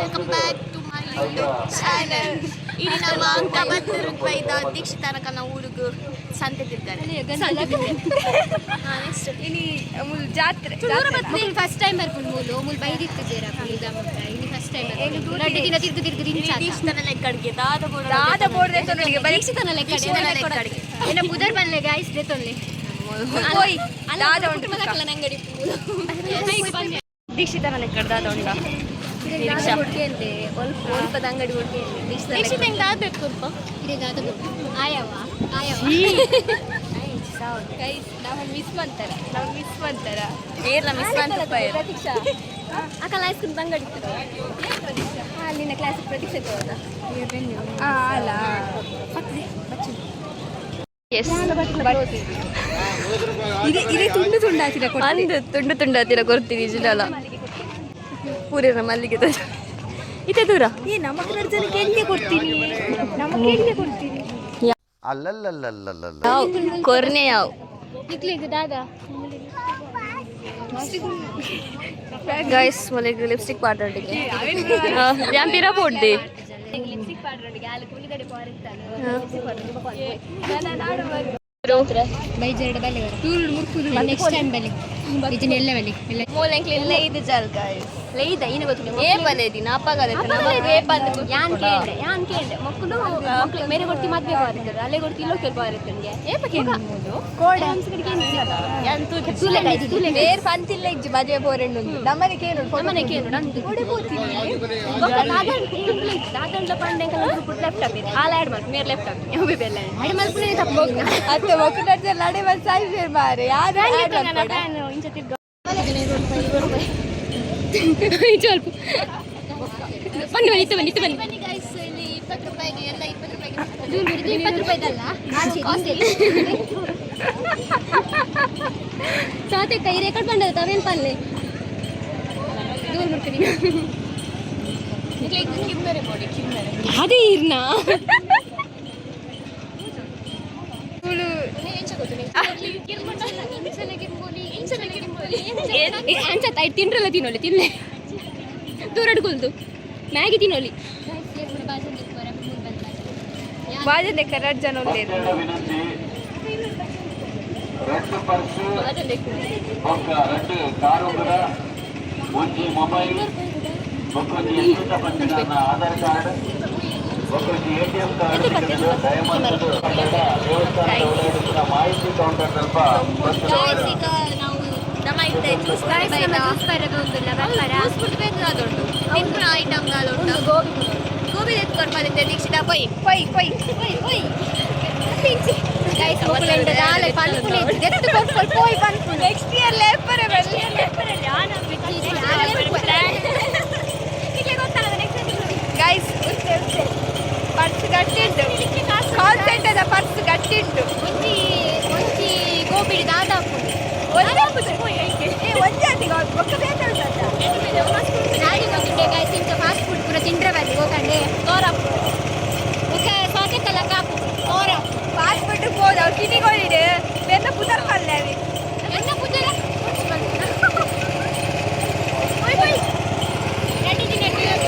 Welcome back to my channel. ಇಲ್ಲಿ ನಮ್ಮ ಕಬತ್ತೂರು ಬೈದ ದೀಕ್ಷಿತನಕ ನಾವು ಊರಿಗೂ ಸಂತೆ ತಿರ್ತಾರೆ. ಜಾತ್ರೆ ಫಸ್ಟ್ ಟೈಮ್ ಬರ್ಕೊಂಡು ಮೂಲು ಮೂಲು ಬೈದಿರ್ತಿದ್ದೀರ ಇಲ್ಲಿ ಫಸ್ಟ್ ಟೈಮ್ ದಿನ ತಿರ್ಗು ತಿರ್ಗು ದೀಕ್ಷಿತನ ಲೆಕ್ಕಡಿಗೆ ದಾದ ಬೋರ್ಡ್ ದೀಕ್ಷಿತನ ಲೆಕ್ಕಡಿಗೆ ಏನ ಬುಧರ್ ಬನ್ಲೆ ಗಾಯ್ಸ್ ದೇತೊನ್ಲೆ ಅಂಗಡಿ ದೀಕ್ಷಿತನ ಲೆಕ್ಕ ದಾದ ಉಂಟ ಒಲ್ಪದ ಅಂಗಡಿ ದೀಕ್ಷಿತ ಹೆಂಗೆ ದಾದಬೇಕು ಸ್ವಲ್ಪ ಆಯವ ನಾವು ಮಿಸ್ ಮಾಡ್ತಾರ ಏರ್ಲ ಮಿಸ್ ಮಾಡ್ತಾರೆ ಪ್ರತೀಕ್ಷಾ ಅಕ್ಕ ಲೈಸ್ಕಿನ್ ಅಂಗಡಿ ಅಲ್ಲಿನ ಕ್ಲಾಸಿಗೆ ಪ್ರತೀಕ್ಷೆ ಹೋದ ಅಲ್ಲ ಇದು ತುಂಡು ತುಂಡಾತಿರ ಅಂದು ತುಂಡು ತುಂಡಾತಿರ ಕೊಡ್ತೀನಿ ಜಿಡಲ್ಲ ಪೂರಿನ ಮಲ್ಲಿಗೆ ಇತ್ತೆ ದೂರ ನಮ್ಮ ಜನ ಕೇಳಿಗೆ ಕೊಡ್ತೀನಿ ಯಾವ ಕೊರ್ನೆ ಯಾವ ದಾದಾ ಗೈಸ್ ಮೊದಲಿಗೆ ಲಿಪ್ಸ್ಟಿಕ್ ಪಾಡ್ರೊಟ್ಟಿಗೆ ಯಾಂಪಿರ ಪೋಡ್ದೆ ಬೈಜೆರಡು ಬಲೆ ನೆಕ್ಸ್ಟ್ ಟೈಮ್ ಬಲೆ ಇದನ್ನೆಲ್ಲ ಬಲೆ ಮೂಲೆಂಕ್ಲೆಲ್ಲ ಇದು ಜಾಲ್ ಗಾಯ್ಸ್ ಲೇದ ಇನ್ನು ಗೊತ್ತಿಲ್ಲ ಏ ಬಲೆ ದಿನ ಅಪ್ಪಗದೆ ಏ ಬಂದು ಯಾನ್ ಕೇಂಡೆ ಮಕ್ಕಳು ಮೇರೆ ಕೊಡ್ತಿ ಮದ್ವೆ ಬಾರಿದ್ದಾರೆ ಅಲ್ಲೇ ಕೊಡ್ತಿ ಇಲ್ಲೋ ಕೆಲ್ಪ ಬಾರಿತ್ತಂಗೆ ಏ ಪಕ್ಕೆ ಕೋಡೆ ಹಂಸಕಡಿಗೆ ಎಂತು ತುಲೆ ಗೈಸ್ ತುಲೆ ಬೇರ್ ಪಂತಿಲ್ಲ ಇಜ್ಜಿ ಮದ್ವೆ ಬೋರೆಂಡು ನಮ್ಮನೆ ಕೇನು ನಂದು ಕೋಡೆ ಹೋಗ್ತೀನಿ ದಾದಂಡ್ಲ ಪಂಡೆ ಲ್ಯಾಪ್ಟಾಪ್ ಇದೆ ಆಲ್ ಆಡ್ ಮಾಡಿ ಮೇರ್ ಲ್ಯಾಪ್ಟಾಪ್ ಯಾವ ಬೆಲ್ಲ ಆಡ್ ಮಾಡ್ಕೊಂಡು ತಪ್ಪು ಅತ್ತೆ ಮಕ್ಕಳು ಲಡೆ ಬಂದು ಸಾಯಿ ಮಾರೆ ಯಾರು ಇಂಚ ತಿರ್ಗ ಸ್ವಲ್ಪ ಬನ್ನಿ ಗೈಸ್ ಇಲ್ಲಿ 20 ರೂಪಾಯಿಗೆ ಎಲ್ಲ 20 ರೂಪಾಯಿಗೆ 20 ರೂಪಾಯಿದಲ್ಲ ಸಾತೆ ಕೈ ರೆಕಾರ್ಡ್ ಬಂದದ ತವೇನ್ ಪಲ್ಲೆ ದೂರ ಮಾಡ್ತೀನಿ ಕಿಮ್ಮರೆ ಮಾಡಿ ಅದೇ ಇರ್ನ ತಿನ್ರಲ್ಲ ತಿನ್ನಲೆ ದೂರಡ್ಕೊಳ್ದು ಮ್ಯಾಗಿ ತಿನ್ನೋಲಿ ಬಾಜನೆ ಕರಾಟ್ ಜನ ఉండేది ఆధార్ కార్డు ఒకరికి ఏటీఎం కార్డు దయమంతుడు దేవస్థానం మాహిತಿ కౌంటర్ ತಲುಪ ಗೋಬಿ ಎತ್ಕೊಂಡು ಬಂದಿದ್ದೆ ದೀಕ್ಷಿತ ಪೊಯ್ ನೆಕ್ಸ್ಟ್ ಇಯರ್ ಲೇಪರ್ ಗೈಸ್ ಪರ್ಸ್ ಗಟ್ಟಿಂಟು ಕಾಲ್ ಸೆಂಟರ್ದ ಪರ್ಸ್ ಗಟ್ಟಿಂಟು ಒಂಚಿ ಗೋಬಿಡಿ ದಾದ ಫಾಸ್ಟ್ ಫುಡ್ ಪೂರ ತಿಂಡ್ರೆ ಬಲ್ಲಿ ಹೋಗಂಡೆ ತೋರಪ್ಪು ಓಕೆ ಸೌತೆಕಲ್ಲ ಕಾಪು ತೋರ ಫಾಸ್ಟ್ ಫುಡ್ ಹೋದ ಅವ್ರು ಕಿನಿಗಳಿಡು ಬೆನ್ನ ಪುದರ್ ಪಲ್ಲೆ ಅವಿ ಎನ್ನ ಪೂಜೆ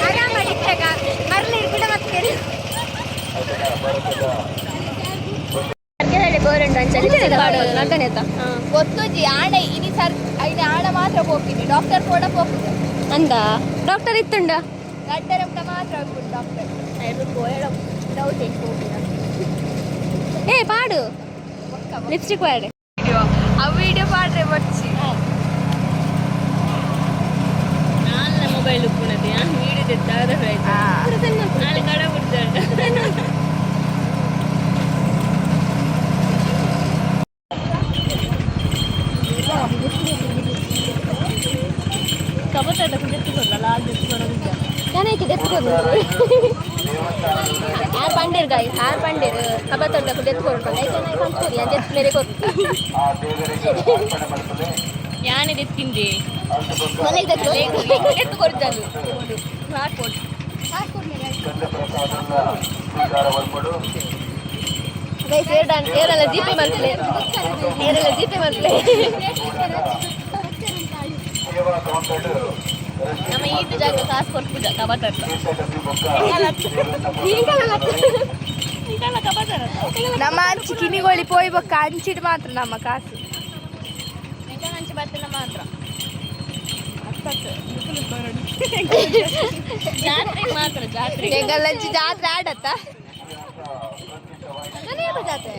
ಆರಾಮಾಗಿ ಮರಳಿ ಬಿಡ ಮತ್ತೆ ಗೊತ್ತುಜಿ ಆಡ ಇನಿ ಸರ್ ಐದು ಆಡ ಮಾತ್ರ ಹೋಗ್ತೀನಿ ಡಾಕ್ಟರ್ ಕೂಡ ಹೋಗ್ತದೆ ಅಂದ ಡಾಕ್ಟರ್ ಇತ್ತುಂಡ ಗಡ್ಡರ ಮಾತ್ರ ಹೋಗ್ಬಿಟ್ಟು ಡಾಕ್ಟರ್ ಡೌಟ್ ಏ ಪಾಡು ಲಿಪ್ಸ್ಟಿಕ್ ಪಾಡು ಆ ವಿಡಿಯೋ ಪಾಡ್ರೆ ಬಚ್ಚಿ ನಾನು ಮೊಬೈಲ್ ಉಪ್ಪುನದೆ ವಿಡಿಯೋ ತೆತ್ತಾದ ನಾಳೆ ಕಡ ಬಿಡ್ತಾಳೆ ಕಬತ್ತದ ಎತ್ತಿಕೊಡಲ್ಲ ಅದು ಎತ್ತಿಕೊಡೋದಿಲ್ಲ ಚೆನ್ನಾಗಿ ಎತ್ತಿಕೊಂಡು ಯಾರು ಪಂಡೇರು ಗಾಯ ಯಾರು ಪಂಡೇರು ಕಬತ್ತದ ಎತ್ತಿಕೊಂಡು ಚೆನ್ನಾಗಿ ಕಲ್ತ್ಕೊಡಿ ಅದು ಎತ್ತು ಮೇರೆ ಕೊಟ್ಟು ಯಾನೇ ಎತ್ತಿಂದೆ ಮನೆಗೆ ಎತ್ತುಕೊಡ್ತಾನು ಏರೆಲ್ಲ ಜೀಪೆ ಮಾಡ್ತಲೆ ಸೇವಾ ಕೌಂಟರ್ ನಮ್ಮ ಈದ್ ಜಾಗ ಕಾಸು ಕೊಡ್ತಿದ್ದ ಕಬಾತರ ನಮ್ಮ ಅಂಚಿ ಕಿನಿಗೋಳಿ ಪೋಯ್ ಬೊಕ್ಕ ಅಂಚಿಡ್ ಮಾತ್ರ ನಮ್ಮ ಕಾಸು ಹಂಚಿ ಬರ್ತೇನೆ ಮಾತ್ರ ಜಾತ್ರೆ ಮಾತ್ರ ಜಾತ್ರೆ ಎಂಗಲ್ಲಂಚಿ ಜಾತ್ರೆ ಆಡತ್ತ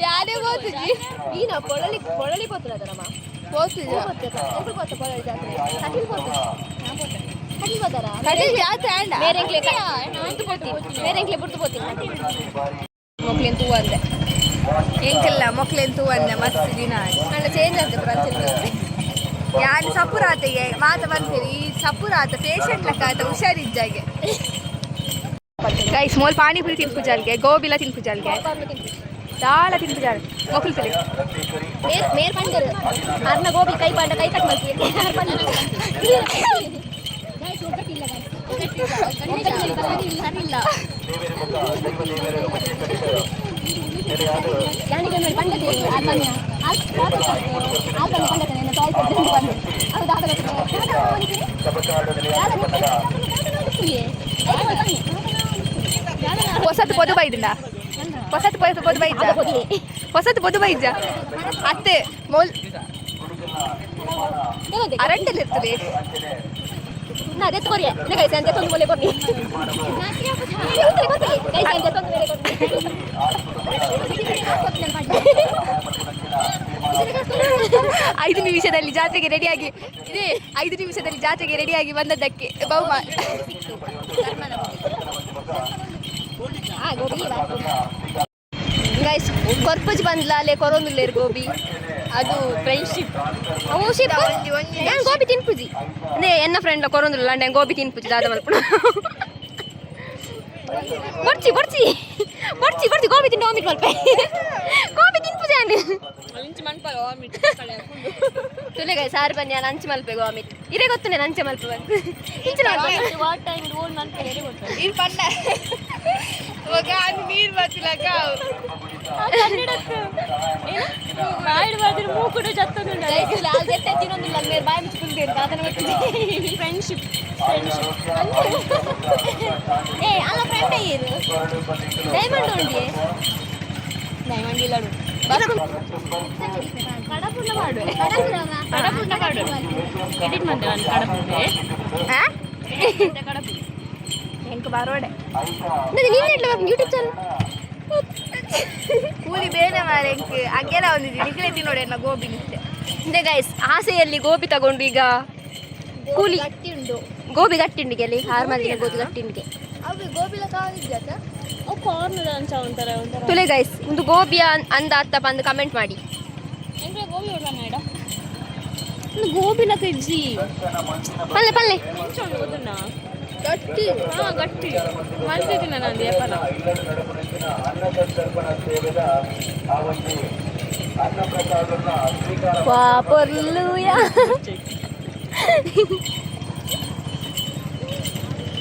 ಯಾರೇ ಹೋಗ್ತಿದ್ವಿ ಈನ ಪೊಳಲಿ ಪೊಳಲಿ ಪೋತ್ರ ನಮ್ಮ ಹೋಗ್ತಿದ್ವಿ ಎಂತ ಗೊತ್ತ ಪೊಳಲಿ ಜಾತ್ರೆ ಕಟೀಲ್ ಪೋತ್ರ ಕಟೀಲ್ ಹೋದಾರ ಕಟೀಲ್ ಜಾತ್ರೆ ಆಂಡ ಬೇರೆ ಎಂಕ್ಲೆ ಅಂತೂ ಪೋತೀನಿ ಬೇರೆ ಎಂಕ್ಲೆ ಬಿಡ್ತು ಪೋತೀನಿ ಮೊಕ್ಲೆಂತೂ ಅಂದೆ ಎಂಕಲ್ಲ ಮೊಕ್ಲೆಂತೂ ಅಂದೆ ಮಸ್ತ್ ದಿನ ನನ್ನ ಚೇಂಜ್ ಅಂತ ಬ್ರಾಂಚ್ ಯಾರು ಸಪುರಾತೆಗೆ ಮಾತ ಬಂತೇರಿ ಈ ಸಪುರಾತ ಪೇಷಂಟ್ ಲೆಕ್ಕ ಆತ ಹುಷಾರಿದ್ದಾಗೆ ಗೈಸ್ ಮೋಲ್ ಪಾನಿಪುರಿ ತಿನ್ಪುಜಾಲ್ಗೆ ಗೋಬಿಲ ತಿನ್ಪುಜಾಲ್ಗೆ ದಾಳ ತಿನ್ಪುಜಾಲ್ ಮೊಕ್ಲು ತಿಳಿ ಮೇರ್ ಪಂಡರ್ ಅರ್ನ ಗೋಬಿ ಕೈ ಪಾಂಡ ಕೈ ಕಟ್ ಮಾಡ್ತೀವಿ ಹೊಸತು ಪೊದು ಬೈದಿಂಡ ಹೊಸತು ಪೊದು ಬೈಜ ಹೊಸತು ಪೊದು ಬೈಜ ಅತ್ತೆ ಮೋಲ್ ಅರಂಟಲ್ಲಿ ಇರ್ತದೆ ಅದೇ ತಗೋರಿ ಕೈ ಸಂತೆ ತೊಂದು ಬೋಲೆ ಕೊಡ್ನಿ ಕೈ ಸಂತೆ ತೊಂದು ಬೋಲೆ ಕೊಡ್ನಿ 5 ನಿಮಿಷದಲ್ಲಿ ಜಾತ್ರೆಗೆ ರೆಡಿಯಾಗಿ ಇದೆ 5 ನಿಮಿಷದಲ್ಲಿ ಜಾತ್ರೆಗೆ ರೆಡಿಯಾಗಿ ಬಂದದ್ದಕ್ಕೆ ಬಹುಮಾನ ಗೈಸ್ ಕೊರ್ಪಜ್ ಬಂದ್ಲಾಲೆ ಕೊರೊಂದುಲ್ಲೇರು ಗೋಬಿ ಅದು ಫ್ರೆಂಡ್ಶಿಪ್ ಓಶಿಪ್ ನಾನು ಗೋಬಿ ತಿನ್ಪುಜಿ ನೇ ಎನ್ನ ಫ್ರೆಂಡ್ ಕೊರೊಂದುಲ್ಲ ನಾನು ಗೋಬಿ ತಿನ್ಪುಜಿ ದಾದ ಮಲ್ಪುಣ ಬರ್ಚಿ ಬರ್ಚಿ ಬರ್ಚಿ ಬರ್ಚಿ ಗೋಬಿ ತಿಂದು ವಾಮಿಟ್ ಮಲ್ಪೆ ಗೋಬಿ ತಿನ್ಪುಜಿ ಅಂಡು ಅಂಚಿ ಮನ್ಪಲ ವಾಮಿಟ್ ತುಲೆ ಗೈಸ್ ಸಾರು ಬಂದು ನಾನು ಅಂಚಿ ಮಲ್ಪೆ ವಾಮಿಟ್ ಇರೇ ಗೊತ್ತು ನಾನು ಅಂಚೆ ಮಲ್ಪೆ ಬಂದು ಇಂಚಿನ ವಾಟ್ ಟೈಮ್ ಓನ್ ಮಲ್ಪೆ ಇರೇ ಗೊತ್ತು ಇದು ಪಂಡ ఒక అది నీరు బతిలాక ಮೂಕುಡು ಜತ್ತೊಂದುಂಡ ತಿನ್ನೊಂದಿಲ್ಲ ಮೇಲೆ ಬಾಯಿ ಮುಚ್ಚಿಕೊಂಡಿರು ಅದನ್ನು ಬಿಟ್ಟು ಫ್ರೆಂಡ್ಶಿಪ್ ಏ ಅಲ್ಲ ಫ್ರೆಂಡ್ ಅಯ್ಯರು ಡೈಮಂಡ್ ಉಂಡಿ ಡೈಮಂಡ್ ಇಲ್ಲ ಕಡಪುಣ್ಣ ಮಾಡು ಕಡಪುಣ್ಣ ಮಾಡು ಎಡಿಟ್ ಮಾಡ್ದೆ ನಾನು ಕಡಪುಂಡೆ ಕಡಪು ಎಂಕ್ ಬರೋಡೆ ನೀವೇನು ಯೂಟ್ಯೂಬ್ ಚಾನಲ್ ಕೂಲಿ ಬೇರೆ ಮಾರೆ ಎಂಕ್ ಅಗ್ಗೆಲ್ಲ ಒಂದಿದ್ವಿ ನಿಖಿಲೆ ತಿನ್ನೋಡೆ ನಾ ಗೋಬಿ ನಿಂತೆ ಹಿಂದೆ ಗೈಸ್ ಆಸೆಯಲ್ಲಿ ಗೋಬಿ ತಗೊಂಡು ಈಗ ಕೂಲಿ ಗಟ್ಟಿ ಉಂಡು ಗೋಬಿ ಗಟ್ಟಿಂಡಿಗೆ ಅಲ್ಲಿ 6 ಮಂದಿನ ಗೋಬಿ ಗಟ್ಟಿಂಡಿಗೆ ಅವು ಗೋಬಿಲ ಕಾವಿದ್ಯಾತ ಕಾರ್ನರ್ ಅಂಚ ಒಂಥರ ತುಲೆ ಗೈಸ್ ಒಂದು ಗೋಬಿ ಅಂದ ಅತ್ತ ಬಂದು ಕಮೆಂಟ್ ಮಾಡಿ ಗೋಬಿ ಗೋಬಿನ ತೆಜ್ಜಿ ಪಲ್ಲೆ ಪಲ್ಲೆ ಗಟ್ಟಿ ಗಟ್ಟಿ ಮಾಡ್ತಿದ್ದೀನಿ ನಾನು ವ್ಯಾಪಾರ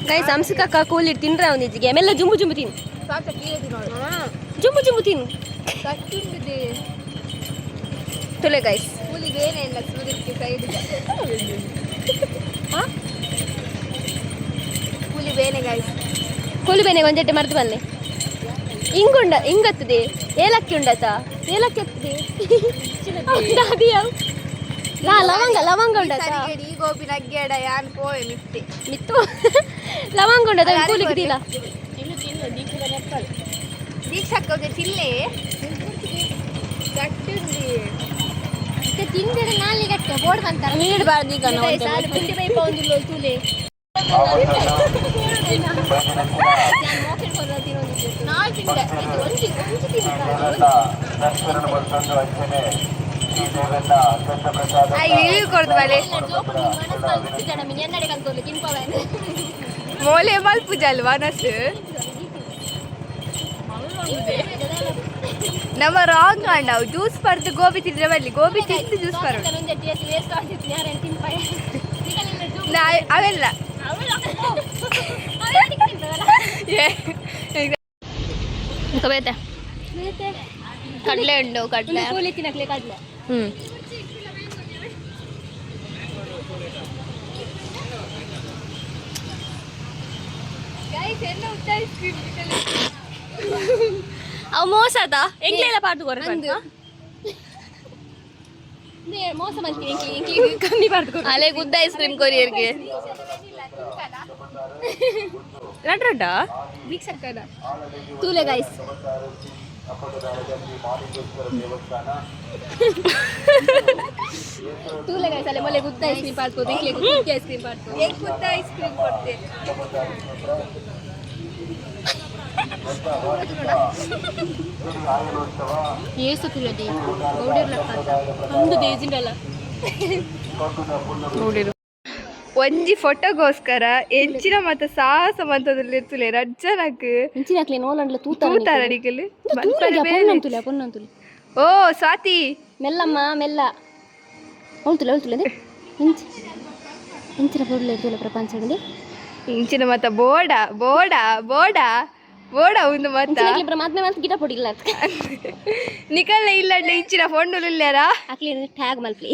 ಗೈಸ್ ಹಂಸಕಕ್ಕ ಕೂಲಿ ತಿನ್ರೆ ಒಂದಿಜ್ಜಿಗೆ ಆಮೇಲೆ ಜುಂಬು ಜುಂಬು ತಿನ್ನು ಜುಂಬು ಜುಂಬು ತಿನ್ನು ಗಟ್ಟಿಂಡಿದೆ ತುಲೆ ಗೈಸ್ ಕೂಲಿ ಬೇರೆ ಇಲ್ಲ ಸೂರ್ಯಕ್ಕೆ ಸೈಡ್ ಕೂಲಿ ಬೇನೆ ಗೈಸ್ ಕೂಲಿ ಬೇನೆ ಒಂದೆಟ್ಟೆ ಮರ್ದು ಬಲ್ಲೆ ಹಿಂಗುಂಡ ಹಿಂಗತ್ತದೆ ಏಲಕ್ಕಿ ಉಂಡತ ಏಲಕ್ಕಿ ಎತ್ತದೆ ಲವಂಗ ಲವಂಗ ಉಂಡತ ಈ ಗೋಬಿ ನಗ್ಗೆಡ ಯಾನ್ ಪೋಯ್ ಮಿತ್ತಿ ಮಿತ್ತು ಲವಂಗ ಉಂಡತ ಕೂಲಿಗೆ ದಿಲ್ಲ ದೀಕ್ಷಕ್ಕ ತಿನ್ಲೆ ಗಟ್ಟಿ ತಿಂದರೆ ನಾಲಿ ಗಟ್ಟ ಬೋರ್ಡ್ ಬಂತಾರ ನೀಡಬಾರ್ದು ಈಗ ಸಾಲು ಬಿಂಡಿ ಬೈ ಪೌಂದಿಲ್ಲ ತೂಲೆ ನಾಲ್ ತಿಂಡೆ ಒಂಚಿ ಮೋಲೆ ಮಲ್ಪುಜ ಅಲ್ವಾ ನಸು ನಮ್ಮ ರಾಂಗ್ ನಾವು ಜ್ಯೂಸ್ ಪರ್ದು ಗೋಬಿ ತಿಂದ್ರೆ ಬರಲಿ ಗೋಬಿ ತಿಂದು ಜ್ಯೂಸ್ ಪರ್ ಅವೆಲ್ಲ ಕಡಲೆ ಉಂಡು ಕಡಲೆ ಕೂಲಿ ತಿನ್ನಕ್ಲೆ ಕಡಲೆ ಅವು ಮೋಸದ ಎಂಗ್ಲೆಲ್ಲ ಪಾರ್ದು ಕೊರಕಂತ ಮೋಸ ಮಾಡ್ತೀನಿ ಕಮ್ಮಿ ಪಾರ್ದು ಅಲೆ ಗುದ್ದ ಐಸ್ ಕ್ರೀಮ್ ಕೊರಿಯರ್ಗೆ ರಡ್ಡ ಬಿಗ್ ಸರ್ಕಾರ ತೂಲೆ ಗೈಸ್ ತೂಲೆ ಗೈಸ್ ಅಲ್ಲೇ ಮೊಲೆ ಗುದ್ದ ಐಸ್ ಕ್ರೀಮ್ ಪಾಡ್ಬೋದು ಇಂಕ್ಲೆ ಗುದ್ದ ಐಸ್ ಕ್ರೀಮ್ ಪಾಡ್ಬೋದು ಏಕ್ ಗುದ್ದ ಐಸ್ ಕ್ರೀಮ್ ಕೊಡ್ತೆ ಏಸು ಕಿಲೋದಿ ಒಂದು ದೇಜಿಂಡಲ್ಲ ನೋಡಿರು ಒಂಜಿ ಫೋಟೋಗೋಸ್ಕರ ಎಂಚಿನ ಮತ್ತ ಸಾಹಸ ಮಂತದಲ್ಲಿ ಇರ್ತಲೆ ರಜ್ಜನಕ್ ಇಂಚಿನಕ್ಲೆ ನೋಲಂಡ್ಲ ತೂತಾರಡಿಕಲ್ ಪೊನ್ನಂತುಲೆ ಓ ಸ್ವಾತಿ ಮೆಲ್ಲಮ್ಮ ಮೆಲ್ಲ ಹೊಳ್ತುಲೆ ಇಂಚಿನ ಪೊರ್ಲೆ ಇರ್ತಲೆ ಪ್ರಪಂಚದಲ್ಲಿ ಇಂಚಿನ ಮತ್ತ ಬೋಡ ಬೋಡ ಬೋಡ ಬೋಡ ಒಂದು ಮತ್ತ ಮಾತ್ಮೆ ಮಾತು ಗಿಡ ಪೊಡಿಲ್ಲ ನಿಕಲ್ಲೆ ಇಲ್ಲ ಇಂಚಿನ ಫೋನ್ ಇಲ್ಲಾರ ಅಕ್ಲಿ ಟ್ಯಾಗ್ ಮಲ್ಪ್ಲಿ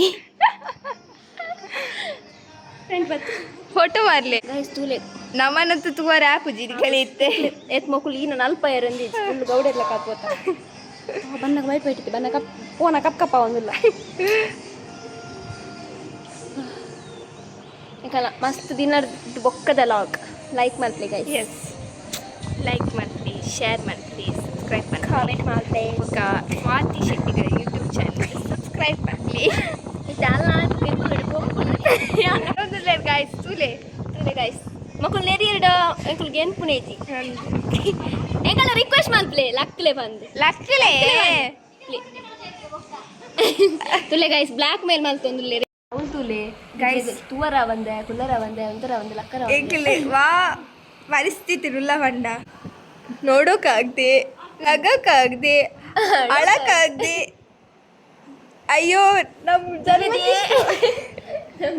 ಫೋಟೋ ಮಾರ್ಲೆ ಗೈಸ್ ತೂಲೆ ನಮ್ಮನಂತೂ ತುವಾರ ಆಪುಜಿ ಕಲಿಯುತ್ತೆ ಎತ್ ಮಕ್ಕಳು ಈನ ನಲ್ಪ ಎರಂದಿ ಫುಲ್ ಗೌಡೆರ್ಲ ಕಾಪೋತ ಬನ್ನಗ ವೈಟ್ ವೈಟ್ ಬನ್ನ ಕಪ್ ಪೋನ ಕಪ್ ಕಪ್ಪ ಒಂದಿಲ್ಲ ಯಾಕಲ್ಲ ಮಸ್ತ್ ದಿನ ಬೊಕ್ಕದ ಲಾಗ್ ಲೈಕ್ ಮಾಡ್ಲಿ ಗೈಸ್ ಎಸ್ ಲೈಕ್ ಮಾಡ್ತೀವಿ ಶೇರ್ ಮಾಡ್ತೀವಿ ಸಬ್ಸ್ಕ್ರೈಬ್ ಮಾಡಿ ಕಾಮೆಂಟ್ ಮಾಡ್ಲಿ ಸ್ವಾತಿ ಶೆಟ್ಟಿಗರ ಯೂಟ್ಯೂಬ್ ಚಾನಲ್ ಸಬ್ಸ್ಕ್ರೈಬ್ ಮಾಡಲಿ ಇದೆಲ್ಲ ಗಾಯ್ಸ್ ತೂಲೆ ಗೈಸ್ ಮಕ್ಕಳು ನೆರಿ ಎರಡು ಅಂಕಲ್ಗೆ ಏನು ಪುನೇಜಿ ಎಂಕಲ್ಲ ರಿಕ್ವೆಸ್ಟ್ ಮಾಡ್ಲಿ ಲಕ್ಲೆ ಬಂದು ಲಕ್ಲೆ ತುಲೆ ಗೈಸ್ ಬ್ಲಾಕ್ ಮೇಲ್ ಮಾಡ್ತೊಂದುಲ್ಲೆ ತುಲೆ ಗೈಸ್ ತುವರ ಬಂದೆ ಕುಲ್ಲರ ಬಂದೆ ಒಂಥರ ಒಂದು ಲಕ್ಕರ ಏಕಲೆ ವಾ ಪರಿಸ್ಥಿತಿ ರುಲ್ಲ ಬಂಡ ನೋಡೋಕ್ಕಾಗ್ದೆ ನಗಕ್ಕಾಗ್ದೆ ಅಳಕ್ಕಾಗ್ದೆ ಅಯ್ಯೋ ನಮ್ಮ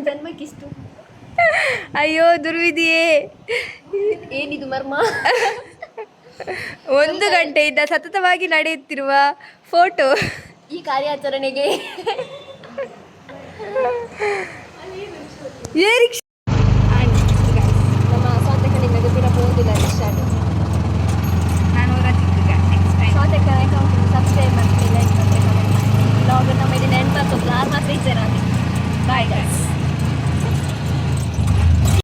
ಜನ್ಮಕ್ಕಿಷ್ಟು ಅಯ್ಯೋ ದುರ್ವಿಧಿಯೇ ಏನಿದು ಮರ್ಮ 1 ಗಂಟೆಯಿಂದ ಸತತವಾಗಿ ನಡೆಯುತ್ತಿರುವ ಫೋಟೋ ಈ ಕಾರ್ಯಾಚರಣೆಗೆ ಏರಿಕ್ಷ